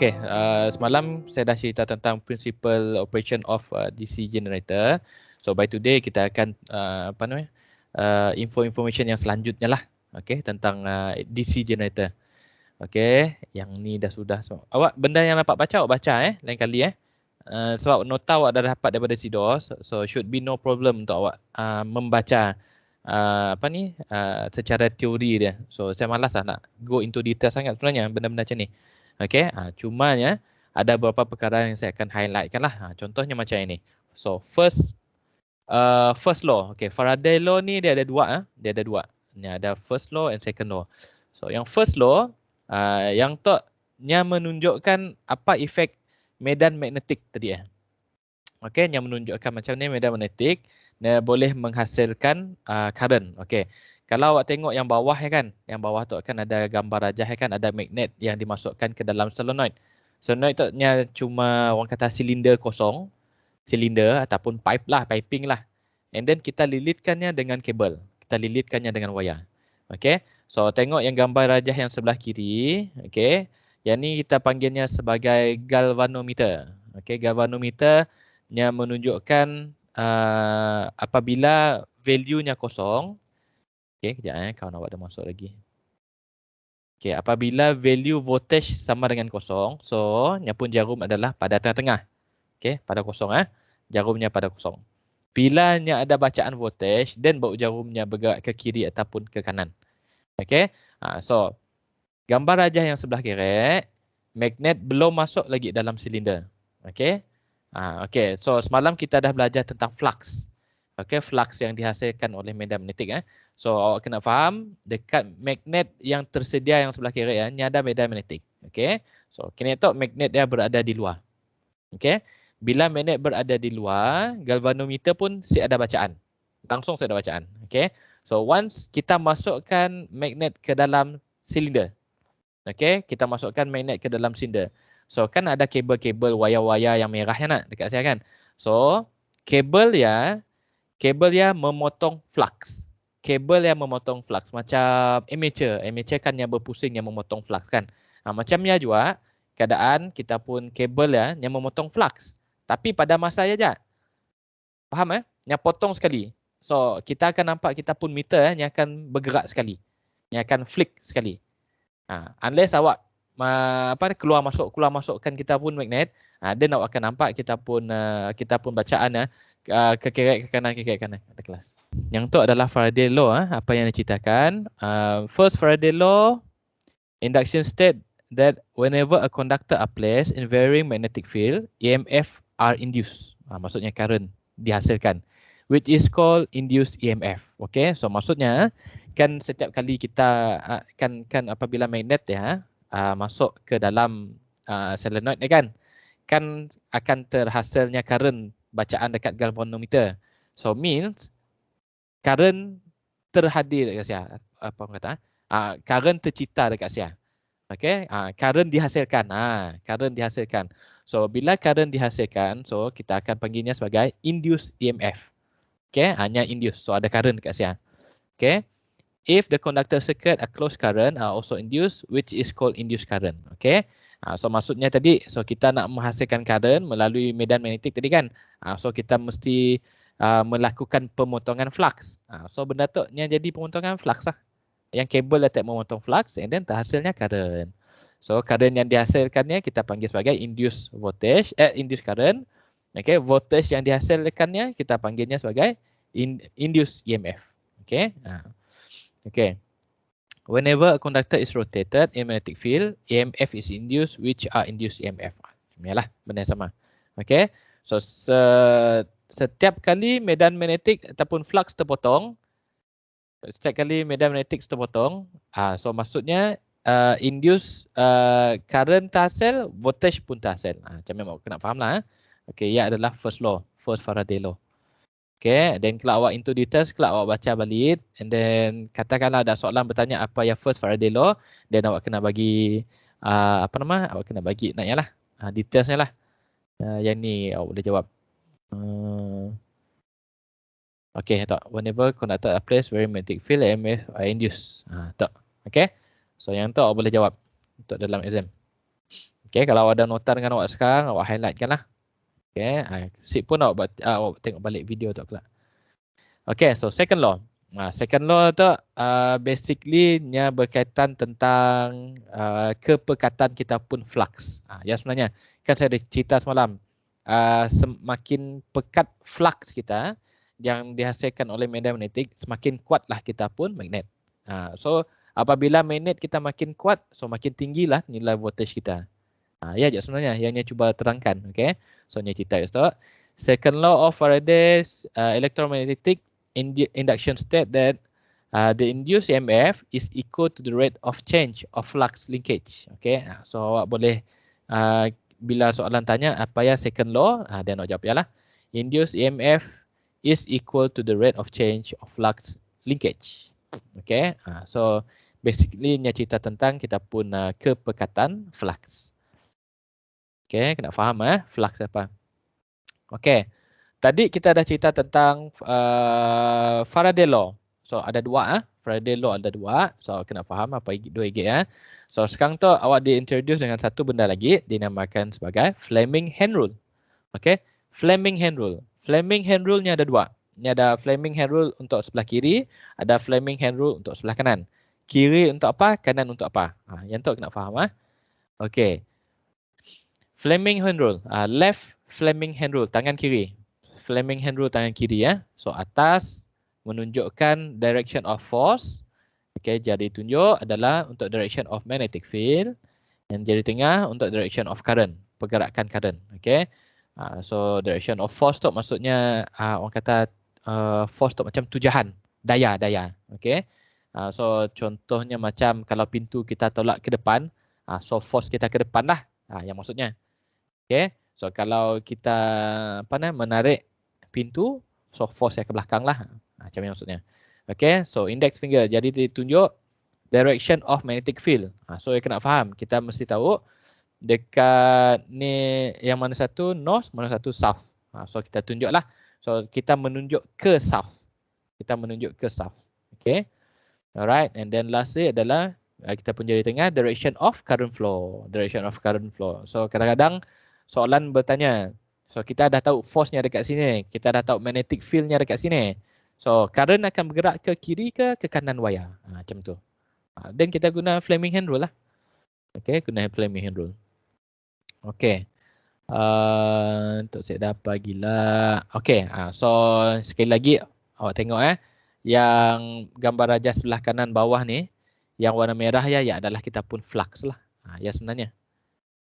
Okey, semalam saya dah cerita tentang principle operation of DC generator. So by today kita akan information yang selanjutnya lah. Okey, tentang DC generator. Okey, yang ni dah sudah. So, awak benda yang dapat baca awak baca lain kali sebab nota awak dah dapat daripada SIDOS, so should be no problem untuk awak membaca secara teori dia. So saya malas nak go into detail sangat sebenarnya benda-benda macam ni. Okey, cumanya ada beberapa perkara yang saya akan highlightkan lah. Contohnya macam ini. So first law. Okey, Faraday law ni dia ada dua. Dia ada dua. Ni ada first law and second law. So yang first law yang nya menunjukkan apa efek medan magnetik tadi Okey, yang menunjukkan macam ni medan magnetik dia boleh menghasilkan current. Okey. Kalau awak tengok yang bawah kan, yang bawah tu kan ada gambar rajah kan, ada magnet yang dimasukkan ke dalam solenoid. Solenoid tu nya cuma orang kata silinder kosong, silinder ataupun pipe lah, piping lah. And then kita lilitkannya dengan kabel. Kita lilitkannya dengan wayar. Okey. So tengok yang gambar rajah yang sebelah kiri, okey. Yang ni kita panggilnya sebagai galvanometer. Okey, galvanometer yang menunjukkan apabila value-nya kosong. Okey, kejap kawan awak dah masuk lagi. Okey, apabila value voltage sama dengan kosong, so nya pun jarum adalah pada tengah-tengah. Okey, pada kosong jarumnya pada kosong. Bila nya ada bacaan voltage dan baut jarumnya bergerak ke kiri ataupun ke kanan. Okey. So gambar rajah yang sebelah kiri, magnet belum masuk lagi dalam silinder. Okey. Okey, so semalam kita dah belajar tentang flux. Okey, flux yang dihasilkan oleh medan magnetik So awak kena faham dekat magnet yang tersedia yang sebelah kiri ni ada medan magnetik. Okey. So kini tu magnet dia berada di luar. Okey. Bila magnet berada di luar, galvanometer pun ada bacaan. Langsung ada bacaan. Okey. So once kita masukkan magnet ke dalam silinder. Okey, kita masukkan magnet ke dalam silinder. So kan ada kabel-kabel wayar-wayar yang merah nak dekat saya kan. So kabel ya memotong flux. Kabel yang memotong flux macam armature. Armature kan yang berpusing yang memotong flux kan. Macamnya juga keadaan kita pun kabel yang memotong flux. Tapi pada masa saja. Faham Yang potong sekali. So kita akan nampak kita pun meter yang akan bergerak sekali. Yang akan flick sekali. Unless awak keluar masukkan kita pun magnet, then awak akan nampak kita pun bacaan ke kiri ke kanan ada kelas. Yang tu adalah Faraday law apa yang diceritakan. First Faraday law, induction state that whenever a conductor are placed in varying magnetic field, EMF are induced. Maksudnya current dihasilkan, which is called induced EMF. Okay, so maksudnya kan setiap kali kita kan apabila magnet masuk ke dalam solenoid kan akan terhasilnya current bacaan dekat galvanometer. So means current terhadir dekat saya. Apa orang kata? Current tercipta dekat saya. Okay, current dihasilkan. Current dihasilkan. So bila current dihasilkan, so kita akan panggilnya sebagai induced EMF. Okay, hanya induced. So ada current dekat saya. Okay. If the conductor circuit a closed current are also induced, which is called induced current. Okay. So maksudnya tadi, so kita nak menghasilkan current melalui medan magnetik tadi kan. So kita mesti melakukan pemotongan flux. So benda tu yang jadi pemotongan flux lah. Yang kabel letak memotong flux and then terhasilnya current. So current yang dihasilkannya kita panggil sebagai induced voltage, induced current. Okay, voltage yang dihasilkannya kita panggilnya sebagai induced EMF. Okay. Okay. Whenever a conductor is rotated in magnetic field, EMF is induced, which are induced EMF. Inilah benda yang sama. Okay. So setiap kali medan magnetik ataupun flux terpotong, so maksudnya induce current terhasil, voltage pun terhasil. Macam memang kena faham lah. Okay, ia adalah first law, first Faraday law. Okay, then kalau awak into details, kalau awak baca balik, and then katakanlah ada soalan bertanya apa yang first Faraday law, then awak kena bagi awak kena bagi naknya lah, detailsnya lah. Yang ni awak boleh jawab. Okay, tak. Whenever conductor are placed very magnetic field, EMF are induced. Tak. Okay. So yang tu awak boleh jawab untuk dalam exam. Okay, kalau ada nota dengan awak sekarang, awak highlightkan lah. Okay, sip pun awak, awak tengok balik video tu pula. Okay, so second law. Second law tu basically nya berkaitan tentang kepekatan kita pun flux. Ya sebenarnya kan saya ada cerita semalam, semakin pekat flux kita yang dihasilkan oleh medan magnetik, semakin kuatlah kita pun magnet. So apabila magnet kita makin kuat, so makin tinggilah nilai voltage kita. Ya je sebenarnya yang nya cuba terangkan. Okay, so nya cerita Ustaz. Second law of Faraday's electromagnetic induction state that the induced EMF is equal to the rate of change of flux linkage. Okay, so awak boleh bila soalan tanya apa ya second law, dia nak jawab ialah induced EMF is equal to the rate of change of flux linkage. Okay, so basically nya cerita tentang kita pun kepekatan flux. Okay, kena faham flux apa. Okay, tadi kita dah cerita tentang Faraday law. So ada dua Faraday law ada dua. So kena faham apa dua IG . So sekarang tu awak diintroduce dengan satu benda lagi dinamakan sebagai Fleming hand rule. Okay, Fleming hand rule. Fleming hand rule ni ada dua. Ni ada Fleming hand rule untuk sebelah kiri, ada Fleming hand rule untuk sebelah kanan. Kiri untuk apa, kanan untuk apa. Yang tu kena faham Okay. Fleming hand rule, left Fleming hand rule, tangan kiri. Fleming hand rule tangan kiri So atas menunjukkan direction of force. Okay, jari tunjuk adalah untuk direction of magnetic field. Dan jari tengah untuk direction of current, pergerakan current. Okay, so direction of force tu maksudnya orang kata force tu macam tujahan, daya. Okay, so contohnya macam kalau pintu kita tolak ke depan, so force kita ke depan lah, yang maksudnya. Okay, so kalau kita menarik pintu, so force saya ke belakang lah, macam yang maksudnya. Okay, so index finger jadi ditunjuk direction of magnetic field. So yang kena faham, kita mesti tahu dekat ni yang mana satu north, mana satu south. So kita tunjuk lah. So kita menunjuk ke south. Kita menunjuk ke south. Okay, alright, and then lastly adalah kita pun jari tengah direction of current flow. Direction of current flow. So kadang-kadang soalan bertanya, so kita dah tahu force-nya dekat sini, kita dah tahu magnetic field-nya dekat sini. So current akan bergerak ke kiri ke kanan wayar. Macam tu. Dan kita guna Fleming hand rule lah. Okay, guna Fleming hand rule. Okay. Untuk saya dapat gila. Okay, so sekali lagi awak tengok yang gambar raja sebelah kanan bawah ni, yang warna merah ya adalah kita pun flux lah. Ya sebenarnya.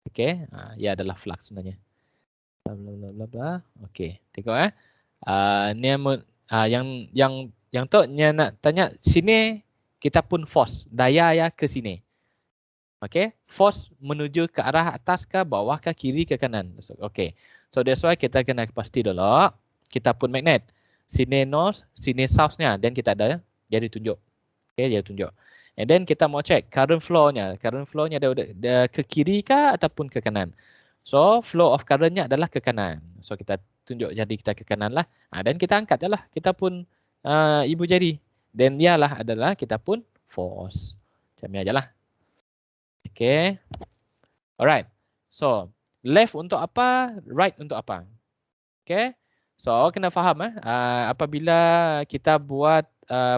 Okay, ya adalah flux sebenarnya. Bla bla bla bla. Okay, tengok ni yang tu nak tanya sini kita pun force daya ya ke sini. Okay, force menuju ke arah atas ke bawah ke kiri ke kanan. Okay, so that's why kita kena pasti dulu kita pun magnet sini north, sini south-nya, dan kita ada jadi tunjuk. Okay, dia tunjuk. And then kita mau check current flow-nya. Current flow-nya ada ke kiri ke ataupun ke kanan. So flow of current-nya adalah ke kanan. So kita tunjuk jadi kita ke kanan lah. Dan kita angkat je lah. Kita pun ibu jari. Dan dia lah adalah kita pun force. Macam ni aja lah. Okay. Alright. So left untuk apa, right untuk apa. Okay. So kena faham apabila kita buat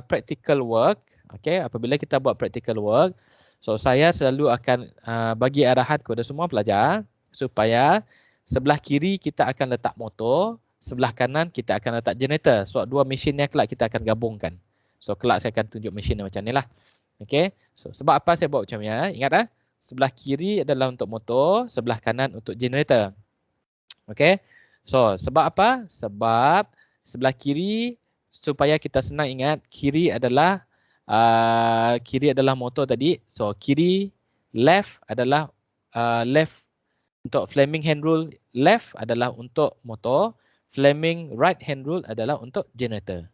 practical work. Okay, apabila kita buat practical work, so saya selalu akan bagi arahan kepada semua pelajar supaya sebelah kiri kita akan letak motor, sebelah kanan kita akan letak generator. So dua mesin ni kelak kita akan gabungkan. So kelak saya akan tunjuk mesin macam ni lah. Okay, so sebab apa saya buat macam ni ingat sebelah kiri adalah untuk motor, sebelah kanan untuk generator. Okay, so sebab apa? Sebab sebelah kiri supaya kita senang ingat kiri adalah motor tadi. So kiri left adalah left untuk Fleming hand rule, left adalah untuk motor, Fleming right hand rule adalah untuk generator.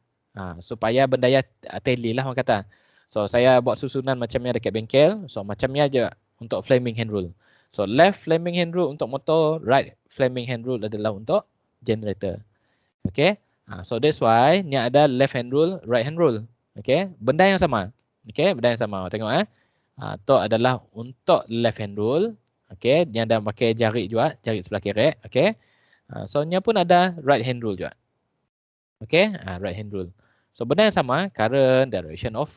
Supaya bendaya tally lah orang kata. So saya buat susunan macamnya dekat bengkel. So macamnya aja untuk Fleming hand rule. So left Fleming hand rule untuk motor, right Fleming hand rule adalah untuk generator. Okay. So that's why ni ada left hand rule, right hand rule. Okay, benda yang sama. Okay, benda yang sama. Tengok tu adalah untuk left hand rule. Okey, dia ada pakai jari juga, jari sebelah kiri. Okey. So, nya pun ada right hand rule juga. Okey, right hand rule. So, benda yang sama, current, direction of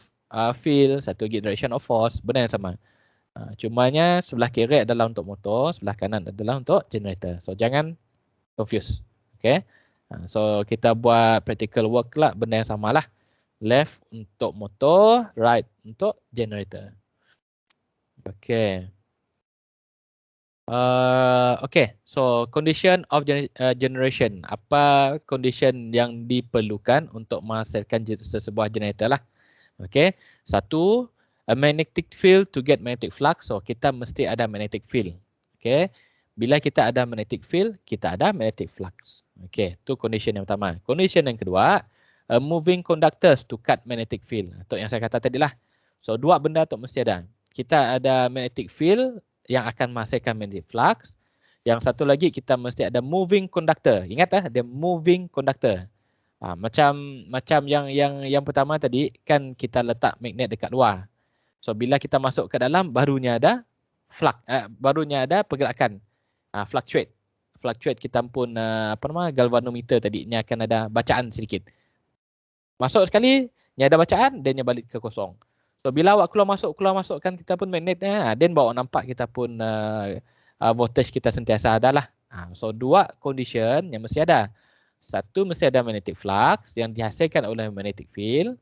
field, satu lagi direction of force, benda yang sama. Cumanya sebelah kiri adalah untuk motor, sebelah kanan adalah untuk generator. So, jangan confuse. Okey. So, kita buat practical work lah, benda yang sama lah. Left untuk motor, right untuk generator. Okey. Okay, so condition of generation. Apa condition yang diperlukan untuk menghasilkan sebuah generator lah. Okay, satu, a magnetic field to get magnetic flux. So kita mesti ada magnetic field. Okay, bila kita ada magnetic field, kita ada magnetic flux. Okay, itu condition yang pertama. Condition yang kedua, a moving conductors to cut magnetic field. Untuk yang saya kata tadi lah. So dua benda tu mesti ada. Kita ada magnetic field yang akan menghasilkan magnetic flux. Yang satu lagi kita mesti ada moving conductor. Ingat ada moving conductor. Macam yang pertama tadi kan kita letak magnet dekat luar. So bila kita masuk ke dalam barunya ada flux, barunya ada pergerakan. Fluctuate. Fluctuate kita pun galvanometer tadi ni akan ada bacaan sedikit. Masuk sekali, ni ada bacaan, then dia balik ke kosong. So bila awak keluar masuk kan kita pun magnetnya, then bawa nampak kita pun voltage kita sentiasa ada lah. So dua condition yang mesti ada. Satu mesti ada magnetic flux yang dihasilkan oleh magnetic field.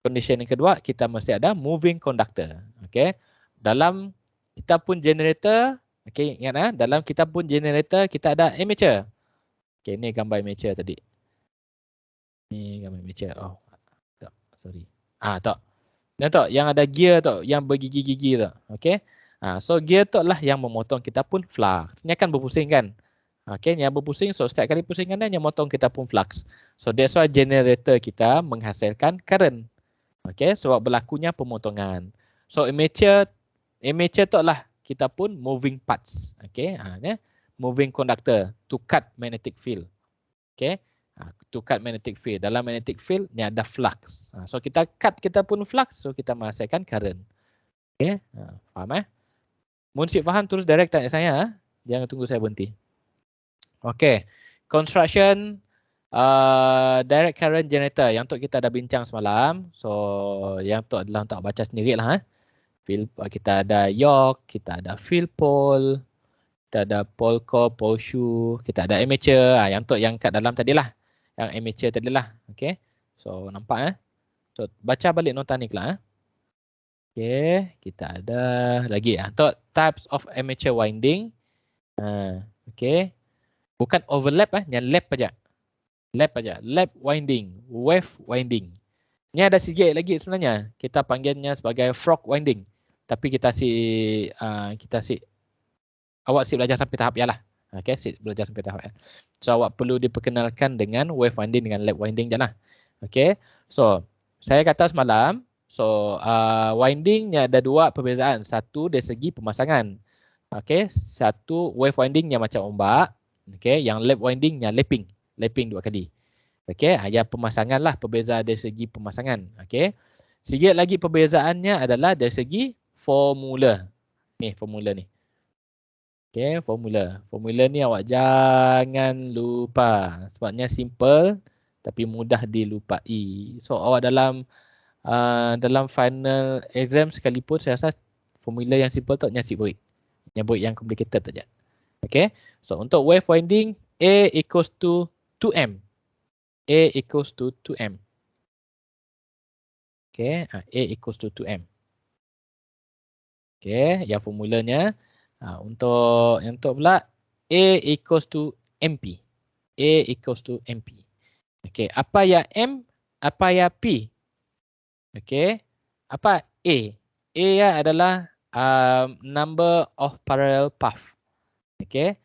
Condition yang kedua kita mesti ada moving conductor. Okay. Dalam kita pun generator, okay, ingat dalam kita pun generator kita ada armature. Okay, ni gambar armature tadi. Ni gambar armature. Oh, tak, sorry. Tak. Dan tak, yang ada gear tu, yang bergigi-gigi tu. Okay. So gear tu lah yang memotong kita pun flux. Ni akan berpusing kan. Okay, yang berpusing, so setiap kali pusingan dia, yang motong kita pun flux. So that's why generator kita menghasilkan current. Okay, sebab berlakunya pemotongan. So armature tu lah kita pun moving parts. Okay, moving conductor to cut magnetic field. Okay, to cut magnetic field. Dalam magnetic field ni ada flux. So kita cut kita pun flux, so kita menghasilkan current. Okay, faham Munsip faham terus direct tanya saya. Jangan tunggu saya berhenti. Okay, construction direct current generator yang tu kita dah bincang semalam. So yang tu adalah untuk baca sendirilah. Field kita ada York, kita ada field pole, kita ada pole core, pole shoe, kita ada armature. Yang tu yang kat dalam tadilah. Yang armature tadilah. Okay, so nampak So baca balik nota ni kelak. Okay, kita ada lagi untuk types of armature winding. Okay. Bukan overlap yang lap aja. Lap winding, wave winding. Ni ada sikit lagi sebenarnya. Kita panggilnya sebagai frog winding. Tapi kita awak belajar sampai tahap ya lah. Okay, belajar sampai tahap ya. So awak perlu diperkenalkan dengan wave winding dengan lap winding je lah. Okay. So saya kata semalam, so winding ni ada dua perbezaan. Satu dari segi pemasangan. Okay, satu wave winding yang macam ombak. Okay, yang lap winding yang lapping dua kali. Okay, yang pemasangan lah perbezaan dari segi pemasangan. Okay, sikit lagi perbezaannya adalah dari segi formula. Ni formula ni. Okay, formula. Formula ni awak jangan lupa sebabnya simple tapi mudah dilupai. So awak dalam final exam sekalipun saya rasa formula yang simple tu nyasib buik. Yang buik yang complicated saja. Okay, so untuk wave winding A equals to 2M. A equals to 2M. Okay, A equals to 2M. Okay, yang formulanya untuk pula A equals to MP. A equals to MP. Okay, apa yang M, apa yang P? Okay, apa A? A adalah number of parallel path. Okay,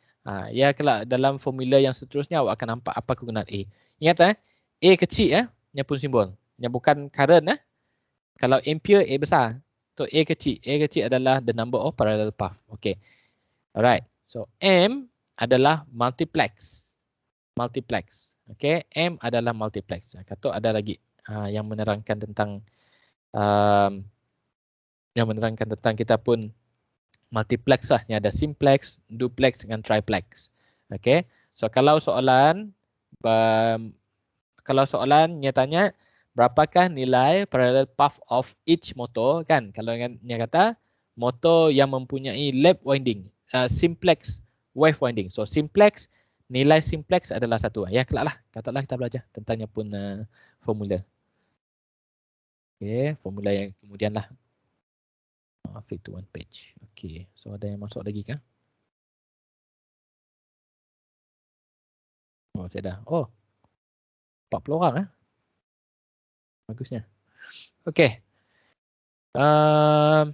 ya kelak dalam formula yang seterusnya awak akan nampak apa kegunaan A. Ingat A kecil yang pun simbol. Yang bukan current Kalau ampere A besar. So A kecil. A kecil adalah the number of parallel path. Okay. Alright. So M adalah multiplex. Multiplex. Okay. M adalah multiplex. Kata ada lagi yang menerangkan tentang kita pun multiplex lah. Ni ada simplex, duplex dengan triplex. Okay. So kalau soalan nya tanya berapakah nilai parallel path of each motor kan? Kalau dia kata motor yang mempunyai lap winding, simplex wave winding. So simplex, nilai simplex adalah 1. Ya kelak lah. Katalah kita belajar tentangnya pun formula. Okay, formula yang kemudian lah. Flip to one page. Okay, so ada yang masuk lagi kah? Oh, saya dah. Oh, 40 orang Bagusnya. Okay. Apa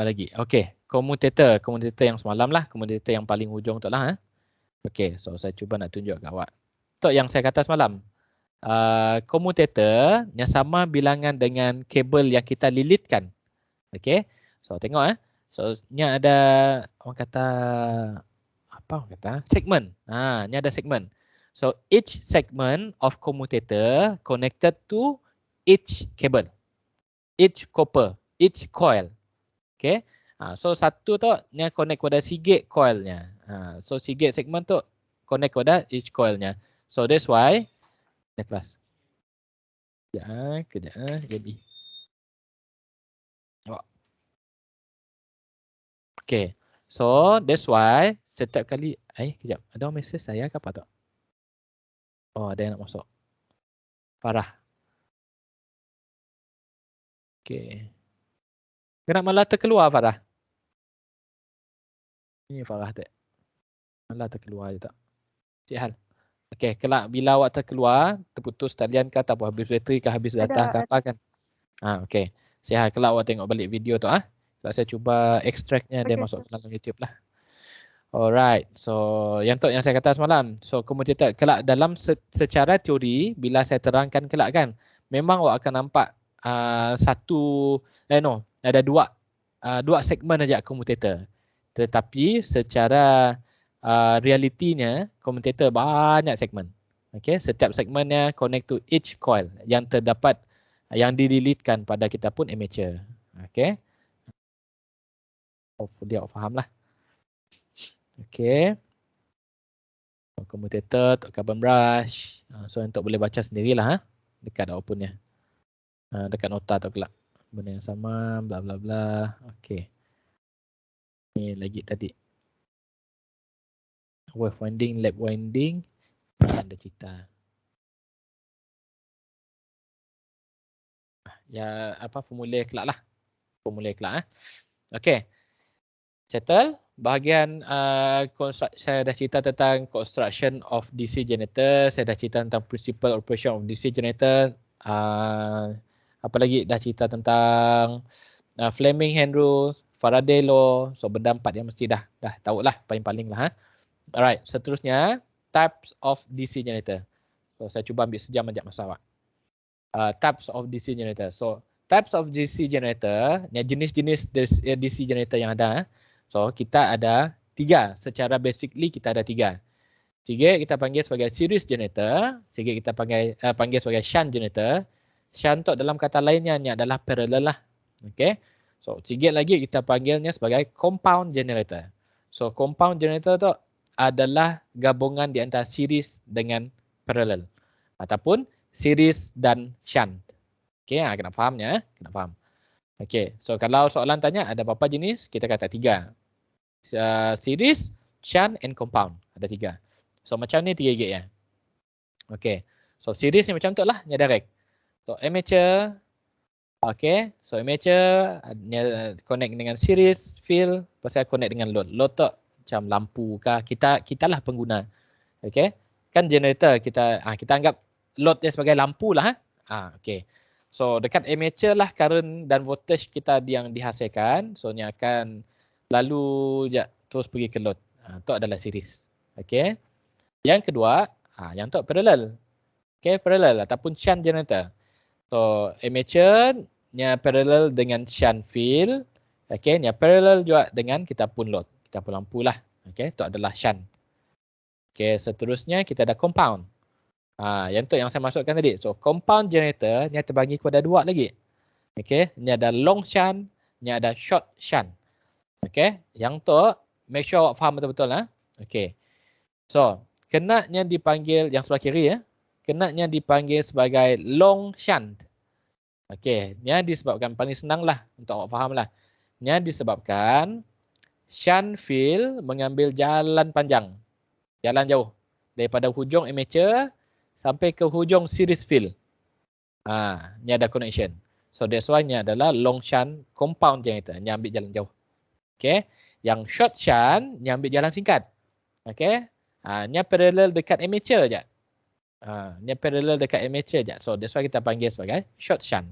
lagi? Okay, commutator yang semalam lah. Commutator yang paling hujung tu lah. Okay, so saya cuba nak tunjuk kat awak. Tu yang saya kata semalam. Commutator yang sama bilangan dengan kabel yang kita lilitkan. Okay, so tengok So, ni ada orang kata segmen. Ni ada segmen. So, each segment of commutator connected to each cable, each copper, each coil. Okay. So, satu tu ni connect kepada Seagate coilnya. So, Seagate segment tu connect kepada each coilnya. So, that's why ni kelas. Kejap. Jadi. Okay. So, that's why setiap kali kejap. Ada mesej saya ke apa tu? Oh, ada yang nak masuk. Farah. Okay. Kenapa malah terkeluar Farah? Ini Farah tak. Malah terkeluar je tak. Cik Hal. Okay, kelak bila awak terkeluar, terputus talian ke ataupun habis bateri ke habis data ke apa kan? Okay. Cik Hal, kelak awak tengok balik video tu Kelak saya cuba extractnya dia masuk ke dalam YouTube lah. Alright. So, yang tu yang saya kata semalam. So, commutator kelak dalam secara teori bila saya terangkan kelak kan, memang awak akan nampak ada dua segmen aja commutator. Tetapi secara realitinya commutator banyak segmen. Okay, setiap segmennya connect to each coil yang terdapat yang dililitkan pada kita pun amateur. Okay. Hopefully awak faham lah. Okay. Commutator, carbon brush. So untuk boleh baca sendirilah dekat outputnya. Dekat nota tu kelak. Benda yang sama, bla bla bla. Okay. Ni lagi tadi. Wave winding, lap winding. Ada cerita. Ya apa formula kelak lah. Formula kelak Okay. Settle. Bahagian saya dah cerita tentang construction of DC generator. Saya dah cerita tentang principle operation of DC generator. Apa lagi dah cerita tentang Fleming hand rule, Faraday law. So benda 4 yang mesti dah tahu lah paling-paling lah. Alright, seterusnya types of DC generator. So saya cuba ambil sejam ajak masa awak. Types of DC generator. So types of DC generator, jenis-jenis DC generator yang ada. So kita ada 3. Secara basically kita ada 3. Sikit kita panggil sebagai series generator, sikit kita panggil sebagai shunt generator. Shunt tu dalam kata lainnya ni adalah parallel lah. Okay. So sikit lagi kita panggilnya sebagai compound generator. So compound generator tu adalah gabungan di antara series dengan parallel ataupun series dan shunt. Okay, kena fahamnya. Kena faham. Okay, so kalau soalan tanya ada berapa jenis? Kita kata 3. Series, shunt and compound. Ada 3. So macam ni 3 gig ya. Okay, so series ni macam tu lah. Ni direct. So amateur. Okay, so amateur connect dengan series, field, pasal connect dengan load. Load tu macam lampu kah. Kita lah pengguna. Okay, kan generator kita anggap load dia sebagai lampu lah. Okay. So dekat amateur lah current dan voltage kita yang dihasilkan. So ni akan lalu terus pergi ke load. Itu adalah series. Okay. Yang kedua, yang tu parallel. Okay, parallel ataupun shunt generator. So amateur nya parallel dengan shunt field. Okay, nya parallel juga dengan kita pun load. Kita pun lampu lah. Okay, itu adalah shunt. Okay, seterusnya kita ada compound. Yang tu yang saya masukkan tadi. So compound generator ni terbagi kepada 2 lagi. Okay, ni ada long shunt Ni ada short shunt. Okay. Yang tu make sure awak faham betul-betul lah. Okay. So, kenanya dipanggil yang sebelah kiri ya. Kenanya dipanggil sebagai long shunt. Okay. Ni disebabkan paling senang lah untuk awak faham lah. Ni disebabkan shunt field mengambil jalan panjang. Jalan jauh. Daripada hujung amateur sampai ke hujung series field. Ni ada connection. So that's why ni adalah long shunt compound generator. Ni ambil jalan jauh. Okay. Yang short shunt ni ambil jalan singkat. Okay. Ni parallel dekat amateur je. Ni parallel dekat amateur je. So that's why kita panggil sebagai short shunt.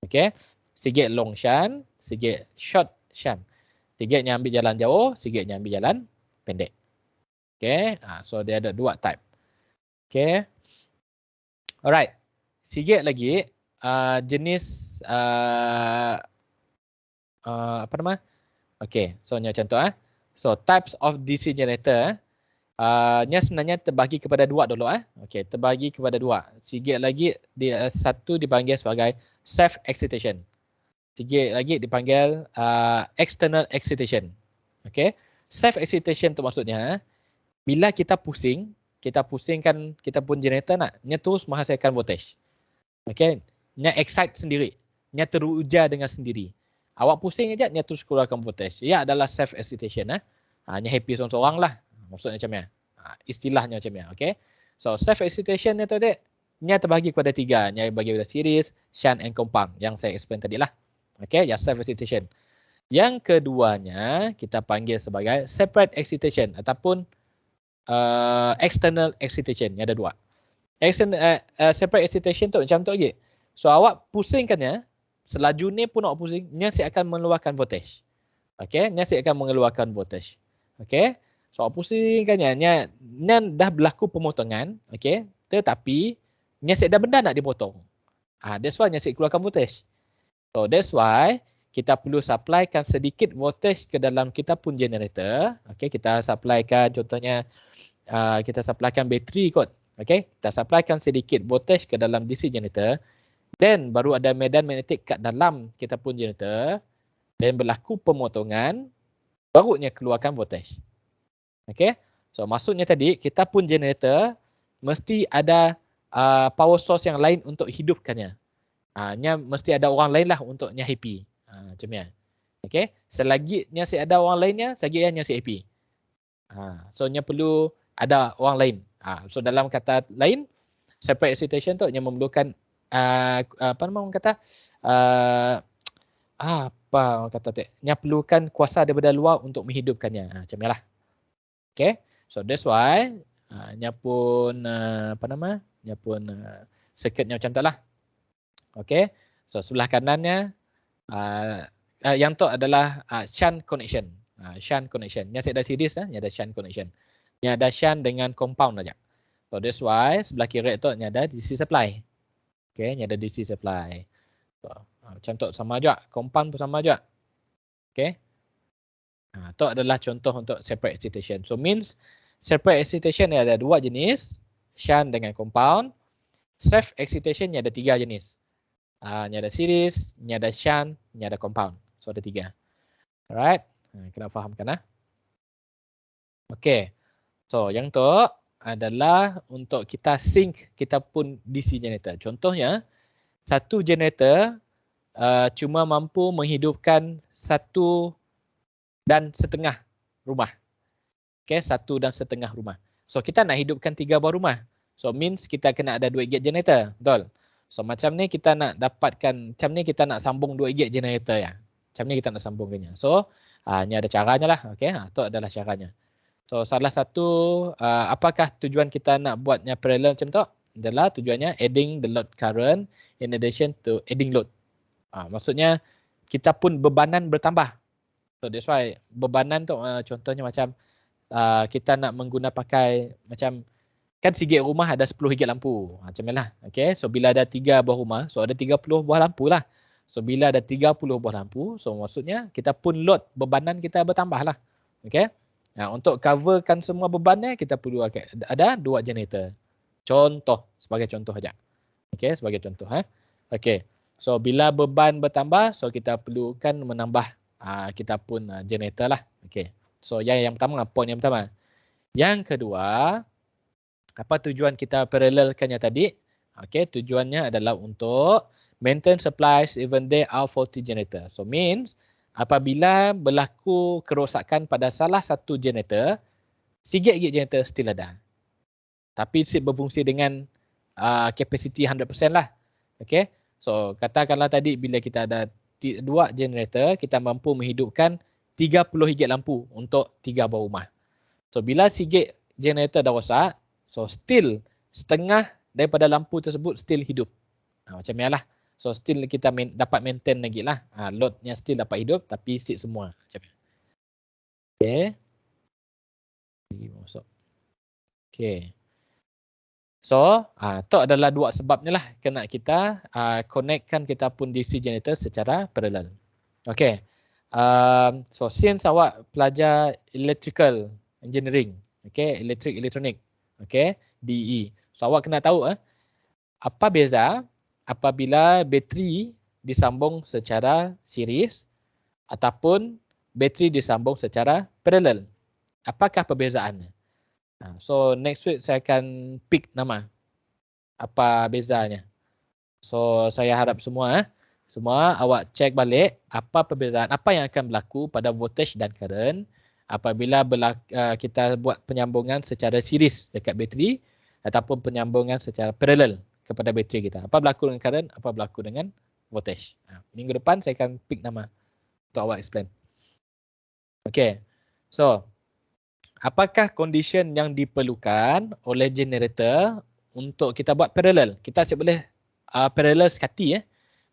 Okay. Sikit long shunt, sikit short shunt. Sikit ni ambil jalan jauh, sikit ni ambil jalan pendek. Okay. So dia ada dua type. Okay. Alright. Sikit lagi jenis apa nama? Okay, so ni contoh So types of DC generator ni sebenarnya terbagi kepada dua dulu Okay, terbagi kepada dua. Sikit lagi satu dipanggil sebagai self excitation. Sikit lagi dipanggil external excitation. Okay, self excitation tu maksudnya bila kita pusingkan kita pun generator nya terus menghasilkan voltage. Okay, nya excite sendiri, nya teruja dengan sendiri. Awak pusing aja, nya terus keluarkan voltage. Ia adalah self excitation nya happy seorang-seorang lah. Maksudnya macam ni. Istilahnya macam ni. Okay. So self excitation ni tadi, nya terbagi kepada tiga. Nya bagi kepada series, shunt and compound yang saya explain tadi lah. Okay, yang self excitation. Yang keduanya kita panggil sebagai separate excitation ataupun external excitation. Nya ada dua. Separate excitation tu macam tu lagi. So awak pusingkannya, selaju ni pun awak pusing, nya akan mengeluarkan voltage. Okay, nya akan mengeluarkan voltage. Okay, so awak pusingkannya, nya dah berlaku pemotongan. Okay, tetapi nya ada benda nak dipotong. That's why nya keluarkan voltage. So that's why kita perlu supplykan sedikit voltage ke dalam kita pun generator. Okay, kita supplykan contohnya kita supplykan bateri kot. Okay, kita supplykan sedikit voltage ke dalam DC generator. Then baru ada medan magnetik kat dalam kita pun generator. Dan berlaku pemotongan, barunya keluarkan voltage. Okay, so maksudnya tadi kita pun generator mesti ada power source yang lain untuk hidupkannya. Nya mesti ada orang lain lah untuk nya happy. Macam ni. Okay, selagi nya ada orang lainnya, selagi nya happy. So nya perlu ada orang lain. So dalam kata lain, separate excitation tu yang memerlukan apa nama orang kata apa orang kata tu, nya perlukan kuasa daripada luar untuk menghidupkannya. Macam nilah. Okay, so that's why nya pun apa nama, nya pun circuitnya macam tu lah. Okay, so sebelah kanannya yang tu adalah shunt connection. Shunt connection. Nya ada series nya ada shunt connection. Nya ada shunt dengan compound aja. So that's why sebelah kiri tu nya ada DC supply. Okay, nya ada DC supply. So, macam tu sama juga, compound pun sama juga. Okay. Tu adalah contoh untuk separate excitation. So means separate excitation ni ada dua jenis, shunt dengan compound. Self excitation ni ada tiga jenis. Ni ada series, ni ada shunt, ni ada compound. So ada tiga. Alright. Kena fahamkan Okay. So yang tu adalah untuk kita sync kita pun DC generator. Contohnya satu generator cuma mampu menghidupkan 1.5 rumah. Okay, 1.5 rumah. So kita nak hidupkan 3 buah rumah. So means kita kena ada 2 gate generator. Betul? So macam ni kita nak dapatkan, macam ni kita nak sambung 2 gate generator ya. Macam ni kita nak sambungkannya. So ni ada caranya lah. Okay, tu adalah caranya. So salah satu apakah tujuan kita nak buatnya parallel macam tu? Adalah tujuannya adding the load current in addition to adding load. Maksudnya kita pun bebanan bertambah. So that's why bebanan tu contohnya macam kita nak mengguna pakai macam kan si gate rumah ada 10 gate lampu. Macam ni lah. Okay. So bila ada 3 buah rumah, so ada 30 buah lampu lah. So bila ada 30 buah lampu, so maksudnya kita pun load bebanan kita bertambah lah. Okay. Untuk coverkan semua bebannya kita perlu ada 2 generator. Contoh, sebagai contoh saja. Okay, sebagai contoh. Okay. So bila beban bertambah, so kita perlukan menambah kita pun generator lah. Okay. So yang pertama, point yang pertama. Yang kedua, apa tujuan kita parallelkannya tadi? Okay, tujuannya adalah untuk maintain supplies even there are faulty generator. So means apabila berlaku kerosakan pada salah satu generator, sikit lagi generator still ada. Tapi still berfungsi dengan capacity 100% lah. Okay. So katakanlah tadi bila kita ada 2 generator, kita mampu menghidupkan 30 gig lampu untuk 3 buah rumah. So bila sikit generator dah rosak, so still setengah daripada lampu tersebut still hidup. Macam ni lah. So still kita dapat maintain lagi lah. Loadnya still dapat hidup tapi sit semua. Macam ni. Okay. Okay. So, tu adalah 2 sebabnya lah kena kita connectkan kita pun DC generator secara parallel. Okay. So, since awak pelajar electrical engineering, okay, electric electronic, okay, DE. So, awak kena tahu apa beza apabila bateri disambung secara series ataupun bateri disambung secara parallel. Apakah perbezaannya? So next week saya akan pick nama. Apa bezanya. So saya harap semua awak check balik apa perbezaan, apa yang akan berlaku pada voltage dan current apabila kita buat penyambungan secara series dekat bateri ataupun penyambungan secara parallel kepada bateri kita. Apa berlaku dengan current, apa berlaku dengan voltage. Minggu depan saya akan pick nama untuk awak explain. Okay. So apakah condition yang diperlukan oleh generator untuk kita buat parallel? Kita asyik boleh parallel sekati.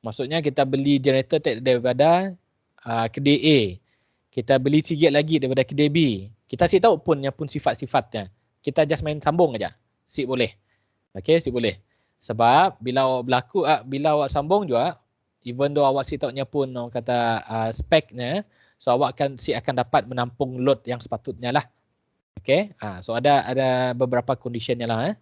Maksudnya kita beli generator daripada kedai A. Kita beli sikit lagi daripada kedai B. Kita asyik tahu pun sifat-sifatnya. Kita just main sambung aja. Sip boleh. Okay, sip boleh. Sebab bila awak berlaku, bila awak sambung juga, even though awak asyik tahunya pun orang kata speknya, so awak akan dapat menampung load yang sepatutnya lah. Okay, so ada beberapa conditionnya lah.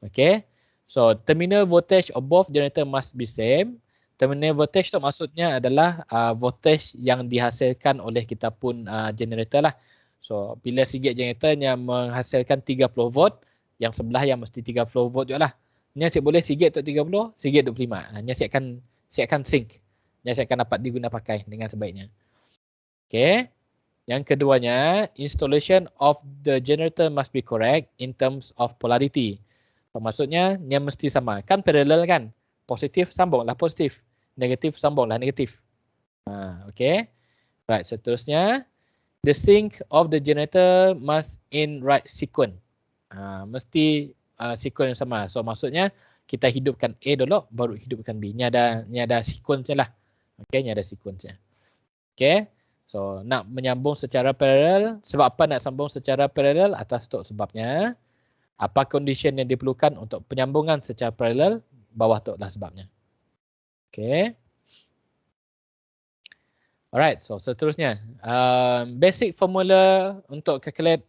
Okay, so terminal voltage of both generator must be same. Terminal voltage tu maksudnya adalah voltage yang dihasilkan oleh kita pun generator lah. So bila sikit generatornya menghasilkan 30 volt, yang sebelah yang mesti 30 volt juga lah. Ni asyik boleh sikit untuk 30, sikit 25. Ni asyik akan sync. Ni asyik akan dapat diguna pakai dengan sebaiknya. Okay. Yang keduanya, installation of the generator must be correct in terms of polarity. So, maksudnya, dia mesti sama. Kan parallel kan? Positif sambunglah positif. Negatif sambunglah negatif. Okay. Right, seterusnya. The sync of the generator must in right sequence. Mesti sequence yang sama. So, maksudnya, kita hidupkan A dulu, baru hidupkan B. Ni ada sequence lah. Okay, ni ada sequence. Okay. So nak menyambung secara paralel, sebab apa nak sambung secara paralel? Atas tu sebabnya. Apa condition yang diperlukan untuk penyambungan secara paralel? Bawah tu lah sebabnya. Okay. Alright, so seterusnya. Basic formula untuk calculate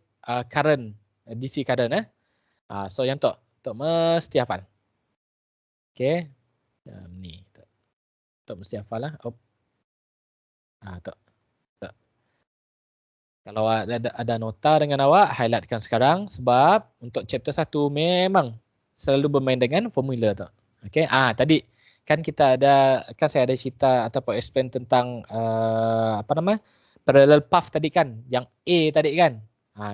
current, DC current. So yang tu mesti hafal. Okay. Ni. Tu mesti hafal lah. Tu. Kalau ada nota dengan awak, highlightkan sekarang sebab untuk chapter 1 memang selalu bermain dengan formula tu. Okay, tadi kan saya ada cerita ataupun explain tentang parallel path tadi kan, yang A tadi kan.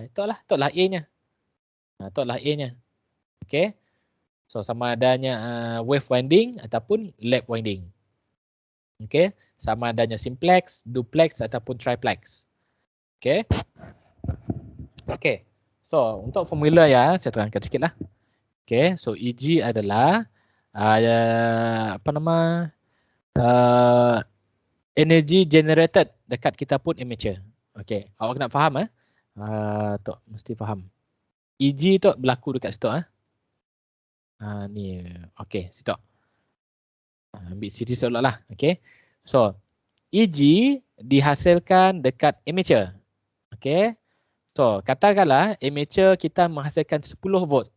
Itulah A-nya. Itulah A-nya. Okay. So sama adanya wave winding ataupun lap winding. Okay, sama adanya simplex, duplex ataupun triplex. Okay. Okay. So, untuk formula ya, saya terangkan sikit lah. Okay. So, EG adalah energy generated dekat kita pun amateur. Okay. Awak kena faham tu mesti faham. EG tu berlaku dekat situ ni. Okay, situ. Ambil series dulu lah. Okay. So, EG dihasilkan dekat amateur. Okay. So, katakanlah amateur kita menghasilkan 10 volt.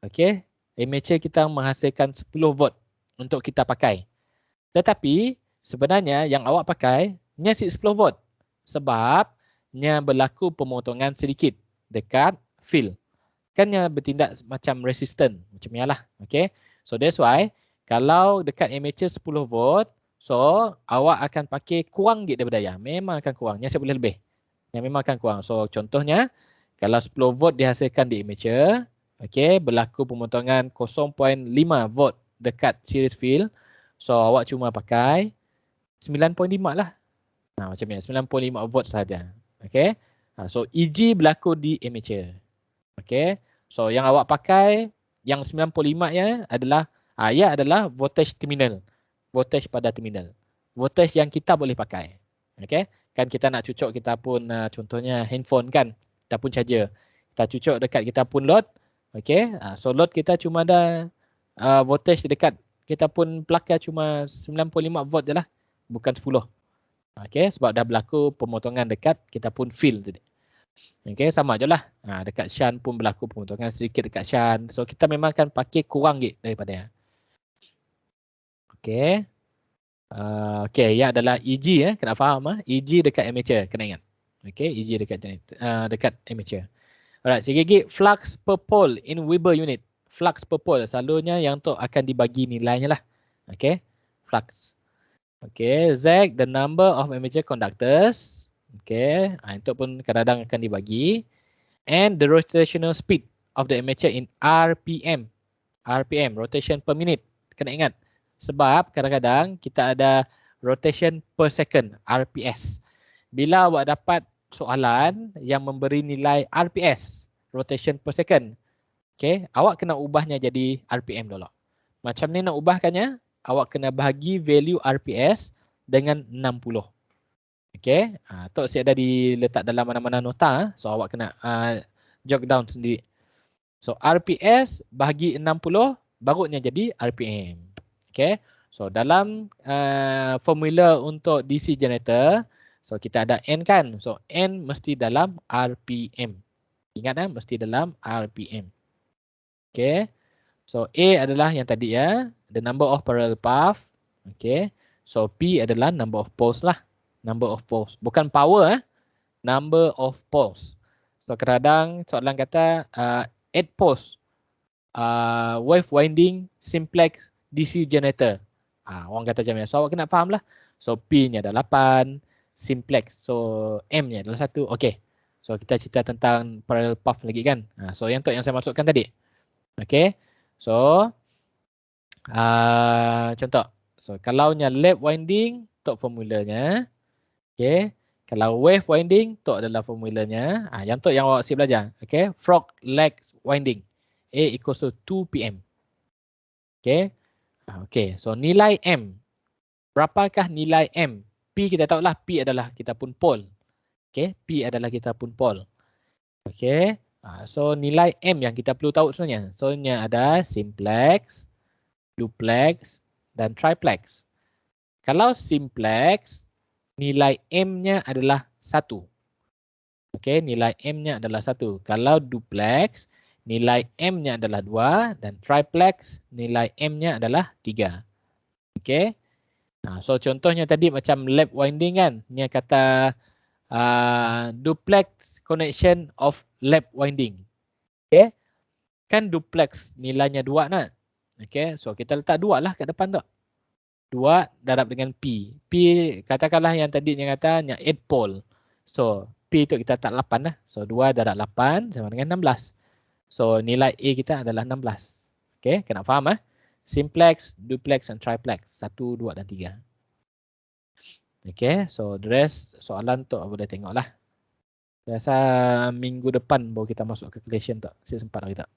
Okay. Amateur kita menghasilkan 10 volt untuk kita pakai. Tetapi sebenarnya yang awak pakai nya 10 volt sebab nya berlaku pemotongan sedikit dekat field. Kan nya bertindak macam resistant macam ni lah. Okay. So that's why kalau dekat amateur 10 volt, so awak akan pakai kurang sikit daripada yang. Memang akan kurang. Nya saya boleh lebih. Yang memang akan kurang. So contohnya kalau 10 volt dihasilkan di amateur, okay, berlaku pemotongan 0.5 volt dekat series field. So awak cuma pakai 9.5 lah. Macam ni 9.5 volt sahaja. Okay. So EG berlaku di amateur. Okay. So yang awak pakai yang 95 ya adalah ia adalah voltage terminal. Voltage pada terminal. Voltage yang kita boleh pakai. Okay. Kan kita nak cucuk kita pun contohnya handphone kan. Kita pun charger. Kita cucuk dekat kita pun load. Okay. So load kita cuma ada voltage dekat kita pun plug cuma 95 volt je lah. Bukan 10. Okay. Sebab dah berlaku pemotongan dekat kita pun fill tadi. Okay, sama je lah. Dekat shunt pun berlaku pemotongan sedikit dekat shunt. So kita memang akan pakai kurang je daripada yang. Okay. Okay, yang adalah EG kena faham EG dekat amateur, kena ingat. Okay, EG dekat amateur. Alright, sikit lagi flux per pole in Weber unit. Flux per pole selalunya yang tu akan dibagi nilainya lah. Okay, flux. Okay, Z the number of amateur conductors. Okay, itu pun kadang-kadang akan dibagi. And the rotational speed of the armature in RPM. RPM, rotation per minute. Kena ingat. Sebab kadang-kadang kita ada rotation per second, RPS. Bila awak dapat soalan yang memberi nilai RPS, rotation per second, okay, awak kena ubahnya jadi RPM dulu. Macam ni nak ubahkannya, awak kena bahagi value RPS dengan 60. Okay, tu saya ada diletak dalam mana-mana nota. So awak kena jot down sendiri. So RPS bahagi 60 barunya jadi RPM. Okay, so dalam formula untuk DC generator, so kita ada N kan. So N mesti dalam RPM. Ingat mesti dalam RPM. Okay, so A adalah yang tadi the number of parallel path. Okay, so P adalah number of poles lah. Number of poles. Bukan power number of poles. So kadang soalan kata 8 poles. Wave winding simplex DC generator. Orang kata macam ni. So awak kena faham lah. So P-nya ada 8. Simplex. So M-nya adalah 1. Okay. So kita cerita tentang parallel path lagi kan. So yang tu yang saya masukkan tadi. Okay. So contoh. So kalau nya lap winding, tu formulanya. Okay. Kalau wave winding, tu adalah formulanya. Yang tu yang awak siap belajar. Okay. Frog leg winding. A equals to 2 PM. Okay. Okay. So nilai M. Berapakah nilai M? P kita tahu lah. P adalah kita pun pole. Okay. P adalah kita pun pole. Okay. So nilai M yang kita perlu tahu sebenarnya. So nya ada simplex, duplex dan triplex. Kalau simplex, nilai M-nya adalah 1. Okey, nilai M-nya adalah 1. Kalau duplex, nilai M-nya adalah 2 dan triplex, nilai M-nya adalah 3. Okey. So contohnya tadi macam lap winding kan, dia kata duplex connection of lap winding. Okey. Kan duplex nilainya 2 nak. Okey, so kita letak 2 lah kat depan tu. 2 darab dengan P. P katakanlah yang tadi yang kata 8 pole. So P tu kita letak 8 lah. So 2 darab 8 sama dengan 16. So nilai A kita adalah 16. Okay, kena faham Simplex, duplex dan triplex. 1, 2 dan 3. Okay, so the rest soalan tu boleh tengok lah. Saya rasa minggu depan baru kita masuk calculation tu. Saya sempat lagi tak.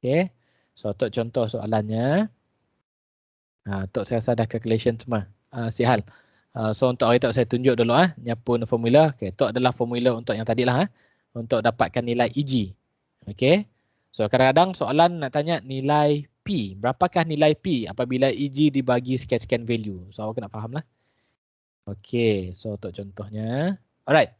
Okay, so tu contoh soalannya. Tok saya rasa dah calculation semua. Sihat. So untuk hari tu saya tunjuk dulu nyapun formula. Okay, tok adalah formula untuk yang tadi lah untuk dapatkan nilai EG. Okay. So kadang-kadang soalan nak tanya nilai P. Berapakah nilai P apabila EG dibagi sekian-sekian value. So awak kena faham lah. Okay, so untuk contohnya. Alright.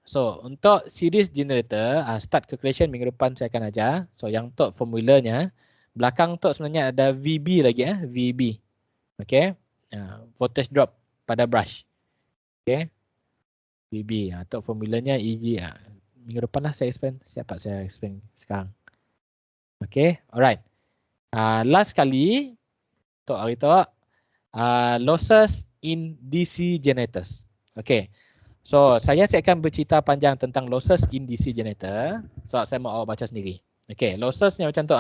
So untuk series generator, start calculation minggu depan saya akan ajar. So yang untuk formulanya, belakang tu sebenarnya ada VB lagi VB. Okay. Voltage drop pada brush. Okay. BB. Untuk formulanya EG. Minggu depan lah saya explain. Siapa saya explain sekarang. Okay. Alright. Last kali. Untuk hari tu. Losses in DC generators. Okay. So, saya akan bercerita panjang tentang losses in DC generator. So, saya mau awak baca sendiri. Okay. Lossesnya macam tu.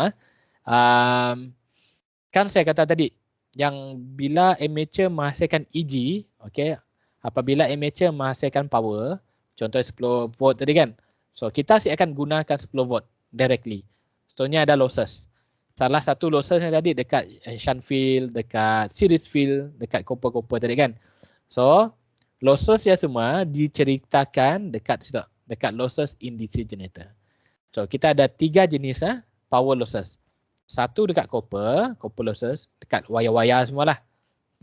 Kan saya kata tadi. Yang bila amateur menghasilkan EG. Okay. Apabila amateur menghasilkan power. Contoh 10 volt tadi kan. So, kita akan gunakan 10 volt directly. So, ni ada losses. Salah satu lossesnya tadi dekat shunt field, dekat series field, dekat copper-copper tadi kan. So, losses ya semua diceritakan dekat situ, dekat losses in DC generator. So, kita ada 3 jenis power losses. Satu dekat copper losses, dekat wire-wire semualah.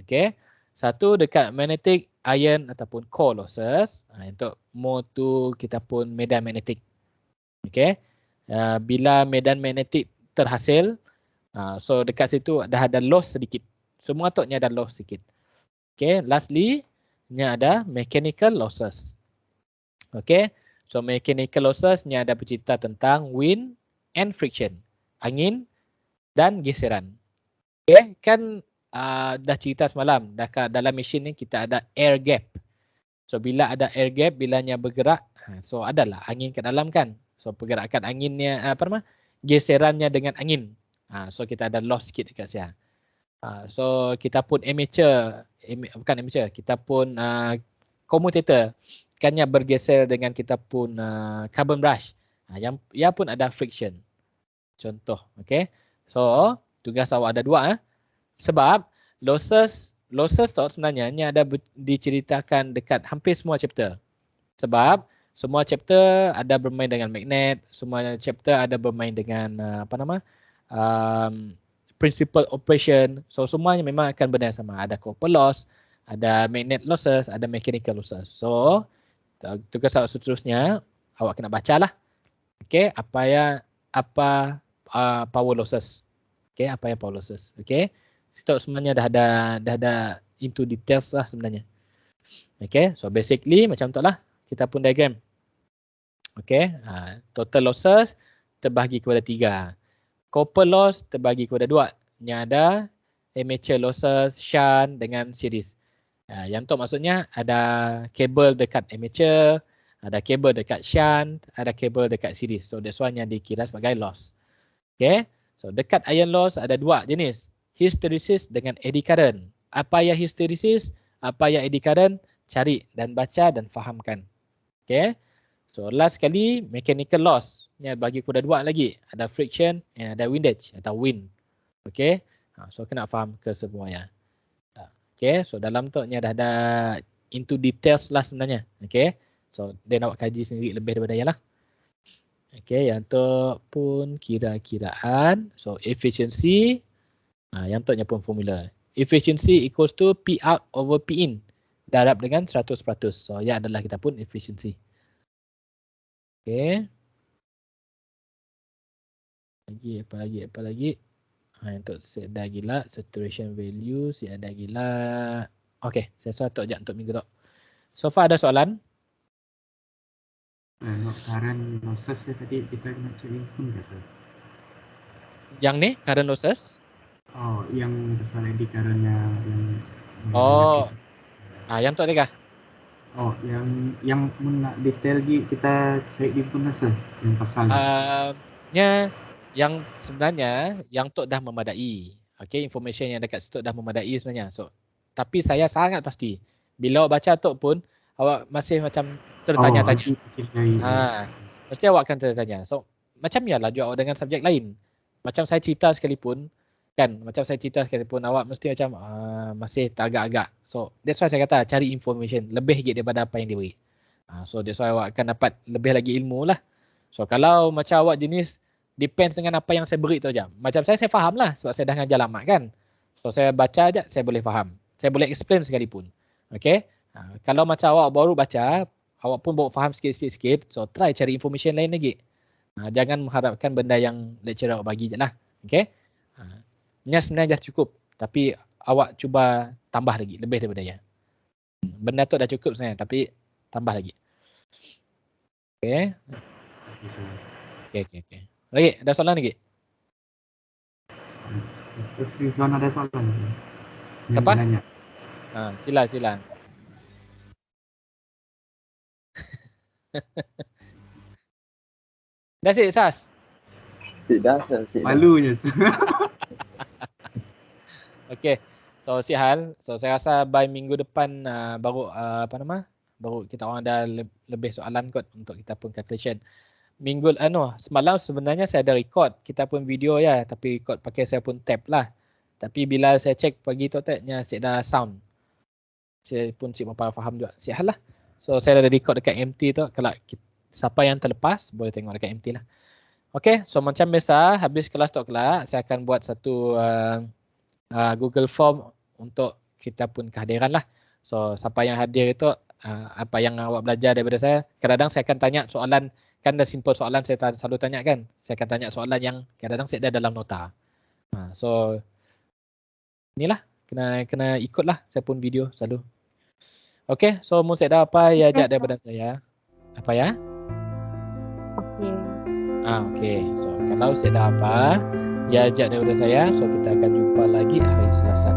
Okay. Satu dekat magnetic iron ataupun core losses. Untuk mode tu kita pun medan magnetik. Okay. Bila medan magnetik terhasil, so dekat situ dah ada loss sedikit. Semua tu ni ada loss sedikit. Okay, lastly ni ada mechanical losses. Okay, so mechanical losses ni ada bercerita tentang wind and friction, angin dan geseran. Okay, kan dah cerita semalam, dalam mesin ni kita ada air gap. So bila ada air gap, bilanya bergerak, so adalah angin ke dalam kan. So pergerakan anginnya geserannya dengan angin. So kita ada loss sikit dekat sini. So kita pun bukan amateur, kita pun commutator kannya bergeser dengan kita pun carbon brush. Yang ia pun ada friction. Contoh, okay. So tugas awak ada 2 sebab losses tu sebenarnya ni ada diceritakan dekat hampir semua chapter. Sebab semua chapter ada bermain dengan magnet, semua chapter ada bermain dengan principal operation. So semuanya memang akan benda sama. Ada copper loss, ada magnet losses, ada mechanical losses. So tugas awak seterusnya awak kena bacalah. Okay, apa power losses. Okay, apa yang power losses. Okay. Situ semuanya dah ada into details lah sebenarnya. Okay, so basically macam tu lah. Kita pun diagram. Okay, total losses terbahagi kepada 3. Copper loss terbahagi kepada 2. Yang ada amateur losses, shunt dengan series. Yang tu maksudnya ada kabel dekat amateur, ada kabel dekat shunt, ada kabel dekat series. So that's why yang dikira sebagai loss. Okay, so dekat iron loss ada 2 jenis. Hysteresis dengan eddy current. Apa yang hysteresis, apa yang eddy current, cari dan baca dan fahamkan. Okay, so last sekali mechanical loss. Ni bagi kepada 2 lagi. Ada friction, ada windage atau wind. Okay, so kena faham ke semuanya. Okay, so dalam tu ni dah ada into details lah sebenarnya. Okay, so then awak kaji sendiri lebih daripada lah. Okay, yang tu pun kira-kiraan. So efficiency, yang tu pun formula. Efficiency equals to P out over P in. Darab dengan 100%. So ya adalah kita pun efficiency. Okay. Apa lagi? Untuk set dah gila, saturation value, set dah gila. Okay, saya rasa tu je untuk minggu tu. So far ada soalan? Current losses tadi kita nak cari pun tak sir? Yang ni, current losses? Oh, yang pasal eddy currentnya yang tu tadi kah? Oh, yang nak detail lagi kita cari di pun sir, yang pasal. Yang sebenarnya yang tu dah memadai. Okay, information yang dekat situ dah memadai sebenarnya. So, tapi saya sangat pasti bila awak baca tu pun awak masih macam tertanya-tanya. Mesti awak akan tertanya. So, macam yalah juga awak dengan subjek lain. Macam saya cerita sekalipun, kan, macam saya cerita sekalipun awak mesti macam masih agak-agak. So, that's why saya kata cari information lebih lagi daripada apa yang diberi. So, that's why awak akan dapat lebih lagi ilmu lah. So, kalau macam awak jenis depends dengan apa yang saya beri tu je. Macam saya faham lah sebab saya dah ngajar lama kan. So, saya baca je, saya boleh faham. Saya boleh explain sekalipun. Okay. Kalau macam awak baru baca, awak pun baru faham sikit-sikit. So, try cari information lain lagi. Jangan mengharapkan benda yang lecturer awak bagi je lah. Okay. Ini sebenarnya dah cukup. Tapi awak cuba tambah lagi, lebih daripada ya. Benda tu dah cukup sebenarnya, tapi tambah lagi. Okey. Okey. Lagi, ada soalan lagi? Rizwan ada soalan. Yang Apa? nanya. Sila. That's it, Sas. Tidak. Malunya. Okey. So sihat. So saya rasa by minggu depan baru baru kita orang ada lebih soalan kot untuk kita pun calculation. Semalam sebenarnya saya ada record kita pun video ya, tapi record pakai saya pun tab lah. Tapi bila saya cek pagi tu tagnya saya dah sound. Saya pun cik faham juga. Sihat lah. So saya ada record dekat MT tu. Kalau siapa yang terlepas boleh tengok dekat MT lah. Okey, so macam biasa habis kelas tu kelak saya akan buat satu Google Form untuk kita pun kehadiran lah. So siapa yang hadir itu apa yang awak belajar daripada saya. Kadang-kadang saya akan tanya soalan, kan dah simple soalan saya selalu tanya kan. Saya akan tanya soalan yang kadang-kadang saya ada dalam nota. So inilah kena ikutlah saya pun video selalu. Okey, so mun saya ada apa ya ajak daripada saya. Apa ya? Okey. Okey. So kalau saya ada apa ya ajak daripada saya, so kita akan jumpa lagi hari Selasa